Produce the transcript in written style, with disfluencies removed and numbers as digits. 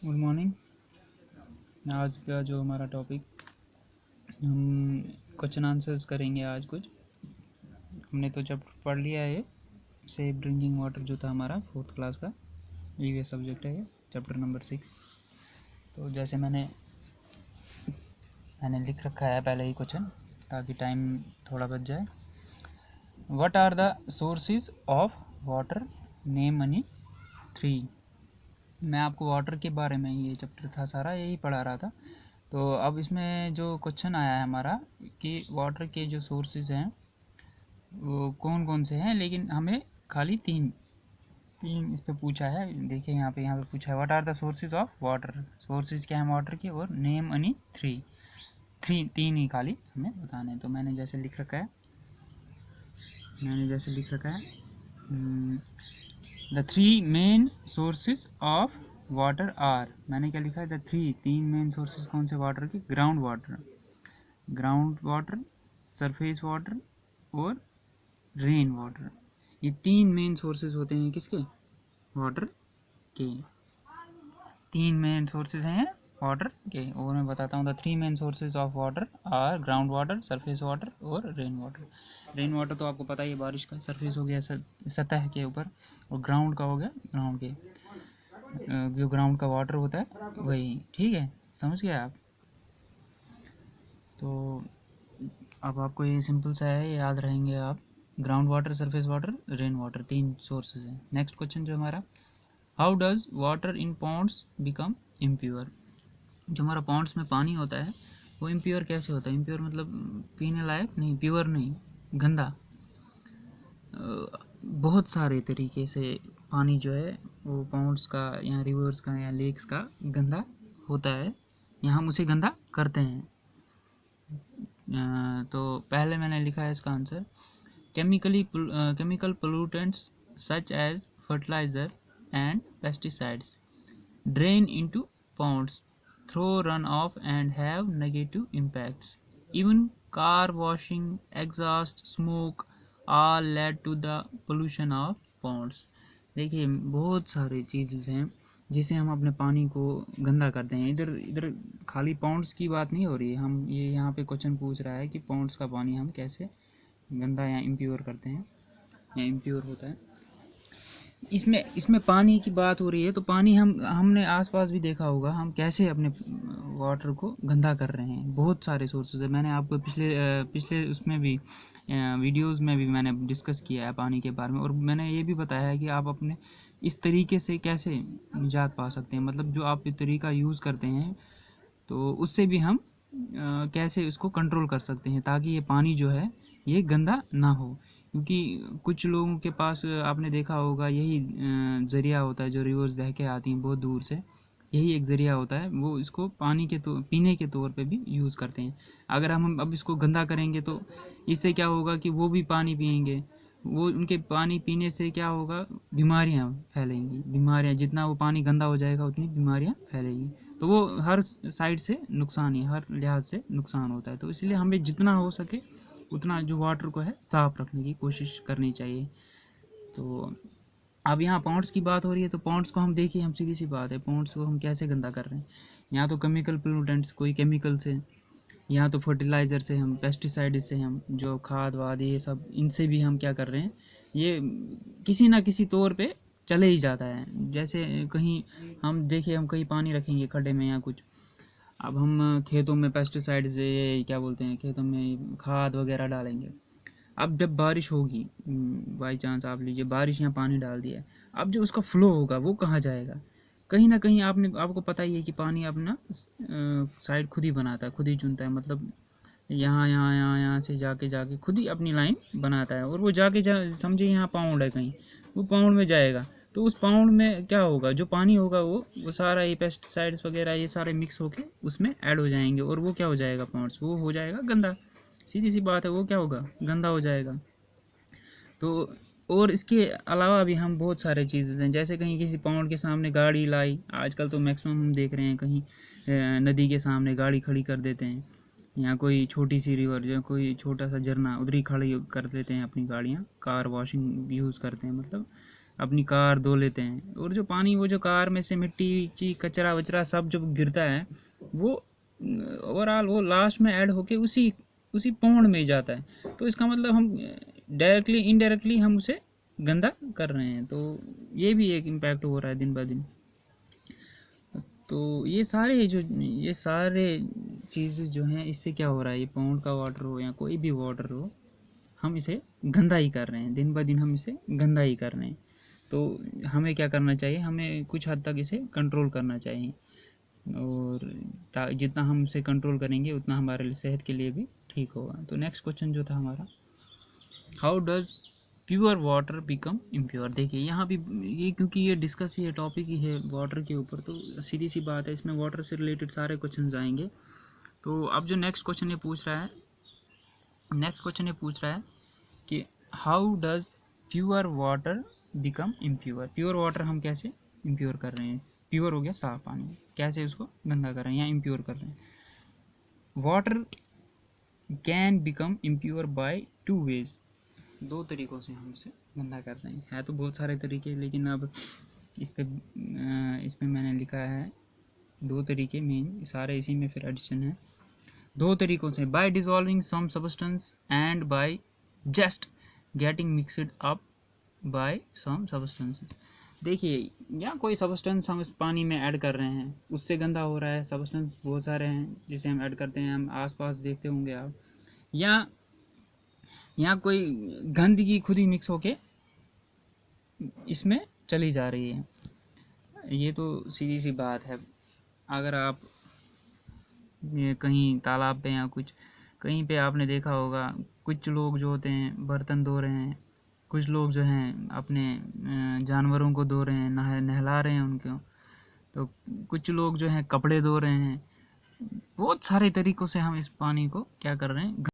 Good morning. आज का जो हमारा टॉपिक, हम क्वेश्चन आंसर्स करेंगे। आज कुछ हमने तो चैप्टर पढ़ लिया है। सेफ ड्रिंकिंग वाटर जो था हमारा 4th क्लास का ईवीएस सब्जेक्ट है, चैप्टर नंबर 6। तो जैसे मैंने लिख रखा है पहले ही क्वेश्चन, ताकि टाइम थोड़ा बच जाए। What are the sources of water, name any 3। मैं आपको वाटर के बारे में, ये चैप्टर था सारा यही पढ़ा रहा था। तो अब इसमें जो क्वेश्चन आया है हमारा कि वाटर के जो सोर्सेज हैं वो कौन कौन से हैं, लेकिन हमें खाली तीन इस पे पूछा है। देखिए यहाँ पे पूछा है what are the sources of water. Sources क्या है वाटर के, और नेम एनी 3 तीन ही खाली हमें बताने हैं। तो मैंने जैसे लिख रखा है the 3 main sources of water are. मैंने क्या लिखा है, द 3 मेन सोर्सेज कौन से वाटर के, ग्राउंड वाटर, सरफेस वाटर और रेन वाटर। ये 3 मेन सोर्सेज होते हैं किसके, वाटर के। 3 मेन सोर्सेज हैं वाटर के, और मैं बताता हूँ। The 3 main sources of water are ground water, surface water और रेन वाटर। रेन वाटर तो आपको पता ही है, बारिश का। सरफेस हो गया सतह के ऊपर, और ग्राउंड का हो गया ग्राउंड के, जो ग्राउंड का वाटर होता है वही। ठीक है, समझ गए आप। तो अब आपको ये सिंपल सा है, ये याद रहेंगे आप। Ground water, surface water, rain water, 3 sources हैं। नेक्स्ट क्वेश्चन जो हमारा, how does water in ponds become impure. जो हमारा पॉन्ड्स में पानी होता है वो इम्प्योर कैसे होता है। इम्प्योर मतलब पीने लायक नहीं, प्योर नहीं, गंदा। बहुत सारे तरीके से पानी जो है वो पॉन्ड्स का या रिवर्स का या लेक्स का गंदा होता है, या हम उसे गंदा करते हैं। तो पहले मैंने लिखा है इसका answer, chemical pollutants such as fertiliser and pesticides drain into ponds through runoff and have negative impacts. Even car washing, exhaust, smoke all led to the pollution of ponds. देखिए बहुत सारी चीज़ें हैं जिसे हम अपने पानी को गंदा करते हैं। इधर इधर खाली पॉन्ड्स की बात नहीं हो रही है। हम ये यहाँ पे क्वेश्चन पूछ रहा है कि पॉन्ड्स का पानी हम कैसे गंदा या इम्प्योर करते हैं या इम्प्योर होता है। इसमें पानी की बात हो रही है, तो पानी हमने आसपास भी देखा होगा, हम कैसे अपने वाटर को गंदा कर रहे हैं। बहुत सारे सोर्सेज है। मैंने आपको पिछले उसमें भी वीडियोस में भी मैंने डिस्कस किया है पानी के बारे में, और मैंने ये भी बताया है कि आप अपने इस तरीके से कैसे निजात पा सकते हैं। मतलब जो आप तरीका यूज़ करते हैं तो उससे भी हम कैसे उसको कंट्रोल कर सकते हैं, ताकि ये पानी जो है ये गंदा ना हो। क्योंकि कुछ लोगों के पास आपने देखा होगा यही ज़रिया होता है, जो रिवर्स बह के आती हैं बहुत दूर से, यही एक ज़रिया होता है। वो इसको पानी के पीने के तौर पे भी यूज़ करते हैं। अगर हम अब इसको गंदा करेंगे तो इससे क्या होगा कि वो भी पानी पिएंगे, वो उनके पानी पीने से क्या होगा, बीमारियां फैलेंगी। बीमारियां, जितना वो पानी गंदा हो जाएगा उतनी बीमारियां फैलेंगी। तो वो हर साइड से नुकसान ही, हर लिहाज से नुकसान होता है। तो इसलिए हमें जितना हो सके उतना जो वाटर को है साफ़ रखने की कोशिश करनी चाहिए। तो अब यहाँ पॉन्ड्स की बात हो रही है, तो पॉन्ड्स को हम देखिए, हम सीधी सी बात है, पॉन्ड्स को हम कैसे गंदा कर रहे हैं। यहाँ तो केमिकल पोल्यूटेंट्स, कोई केमिकल से, यहाँ तो फर्टिलाइज़र से, हम पेस्टिसाइड से, हम जो खाद वाद ये सब, इनसे भी हम क्या कर रहे हैं, ये किसी ना किसी तौर पे चले ही जाता है। जैसे कहीं हम देखिए, हम कहीं पानी रखेंगे खड्डे में या कुछ, अब हम खेतों में पेस्टिसाइड से, क्या बोलते हैं, खेतों में खाद वगैरह डालेंगे। अब जब बारिश होगी, बाई चांस आप लीजिए बारिश, यहाँ पानी डाल दिया है, अब जो उसका फ्लो होगा वो कहाँ जाएगा, कहीं ना कहीं आपको पता ही है कि पानी अपना साइड खुद ही बनाता है, खुद ही चुनता है। मतलब यहाँ से जाके खुद ही अपनी लाइन बनाता है, और वो समझिए यहाँ पाउंड है कहीं, वो पाउंड में जाएगा। तो उस पाउंड में क्या होगा, जो पानी होगा वो सारा ये पेस्टिसाइड्स वगैरह ये सारे मिक्स होके उसमें ऐड हो जाएंगे, और वो क्या हो जाएगा, पाउंड्स, वो हो जाएगा गंदा। सीधी सी बात है, वो क्या होगा, गंदा हो जाएगा। तो और इसके अलावा भी हम बहुत सारे चीज़ें हैं, जैसे कहीं किसी पाउंड के सामने गाड़ी लाई, आजकल तो मैक्सिमम हम देख रहे हैं कहीं नदी के सामने गाड़ी खड़ी कर देते हैं, या कोई छोटी सी रिवर या कोई छोटा सा झरना, उधर ही खड़ी कर देते हैं अपनी गाड़ियाँ, कार वॉशिंग यूज़ करते हैं। मतलब अपनी कार धो लेते हैं, और जो पानी वो जो कार में से मिट्टी कचरा वचरा सब जो गिरता है वो ओवरऑल वो लास्ट में ऐड होके उसी उसी पौंड में ही जाता है। तो इसका मतलब हम डायरेक्टली इनडायरेक्टली हम उसे गंदा कर रहे हैं। तो ये भी एक इम्पैक्ट हो रहा है दिन ब दिन। तो ये सारे चीज़ जो हैं, इससे क्या हो रहा है, ये पौंड का वाटर हो या कोई भी वाटर हो, हम इसे गंदा ही कर रहे हैं, दिन ब दिन हम इसे गंदा ही कर रहे हैं। तो हमें क्या करना चाहिए, हमें कुछ हद तक इसे कंट्रोल करना चाहिए, और जितना हम इसे कंट्रोल करेंगे उतना हमारे सेहत के लिए भी ठीक होगा। तो नेक्स्ट क्वेश्चन जो था हमारा, how does pure water become impure. देखिए यहाँ भी ये, क्योंकि ये डिस्कस ये टॉपिक ही है वाटर के ऊपर, तो सीधी सी बात है, इसमें वाटर से रिलेटेड सारे क्वेश्चन आएंगे। तो अब जो नेक्स्ट क्वेश्चन ये पूछ रहा है कि how does pure water become impure. Pure water हम कैसे इम्प्योर कर रहे हैं, प्योर हो गया साफ पानी, कैसे उसको गंदा कर रहे हैं या इम्प्योर कर रहे हैं। Water can become impure by 2 ways. 2 तरीक़ों से हम इसे गंदा कर रहे हैं। है तो बहुत सारे तरीके, लेकिन अब इस पे मैंने लिखा है 2 तरीके मेन, सारे इसी में फिर एडिशन है। 2 तरीक़ों से, by dissolving some substance and by just getting mixed up by some substance. देखिए यहाँ कोई सब्सटेंस हम इस पानी में ऐड कर रहे हैं, उससे गंदा हो रहा है। सब्सटेंस बहुत सारे हैं जिसे हम ऐड करते हैं, हम आसपास देखते होंगे आप, या यहाँ कोई गंदगी खुद ही मिक्स होके इसमें चली जा रही है। ये तो सीधी सी बात है। अगर आप ये कहीं तालाब पे या कुछ कहीं पे आपने देखा होगा, कुछ लोग जो होते हैं बर्तन धो रहे हैं, कुछ लोग जो हैं अपने जानवरों को धो रहे हैं, नहला रहे हैं उनको, तो कुछ लोग जो हैं कपड़े धो रहे हैं। बहुत सारे तरीक़ों से हम इस पानी को क्या कर रहे हैं,